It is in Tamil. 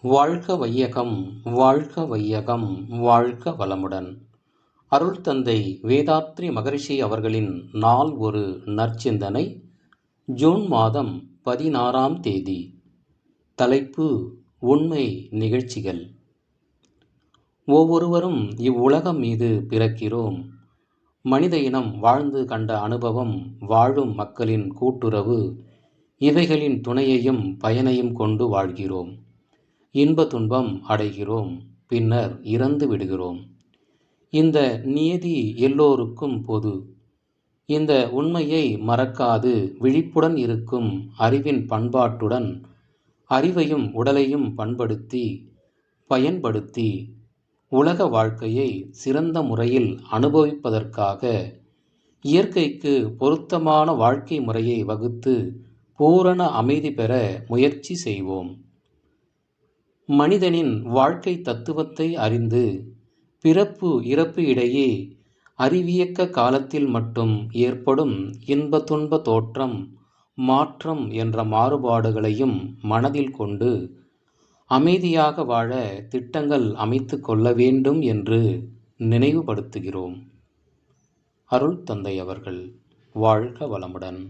வாழ்க வையகம் வாழ்க வையகம் வாழ்க வளமுடன். அருள் தந்தை வேதாத்ரி மகரிஷி அவர்களின் நாள் ஒரு நற்சிந்தனை. ஜூன் மாதம் 16ஆம் தேதி. தலைப்பு: உண்மை நிகழ்ச்சிகள். ஒவ்வொருவரும் இவ்வுலகம் மீது பிறக்கிறோம். மனித இனம் வாழ்ந்து கண்ட அனுபவம், வாழும் மக்களின் கூட்டுறவு, இவைகளின் துணையையும் பயனையும் கொண்டு வாழ்கிறோம். இன்ப துன்பம் அடைகிறோம், பின்னர் இறந்து விடுகிறோம். இந்த நியதி எல்லோருக்கும் பொது. இந்த உண்மையை மறக்காது விழிப்புடன் இருக்கும் அறிவின் பண்பாட்டுடன் அறிவையும் உடலையும் பண்படுத்தி பயன்படுத்தி உலக வாழ்க்கையை சிறந்த முறையில் அனுபவிப்பதற்காக இயற்கைக்கு பொருத்தமான வாழ்க்கை முறையை வகுத்து பூரண அமைதி பெற முயற்சி செய்வோம். மனிதனின் வாழ்க்கை தத்துவத்தை அறிந்து பிறப்பு இறப்பு இடையே அறிவியக்க காலத்தில் மட்டும் ஏற்படும் இன்ப துன்ப தோற்றம், மாற்றம் என்ற மாறுபாடுகளையும் மனதில் கொண்டு அமைதியாக வாழ திட்டங்கள் அமைத்து கொள்ள வேண்டும் என்று நினைவுபடுத்துகிறோம். அருள் தந்தை அவர்கள் வாழ்க வளமுடன்.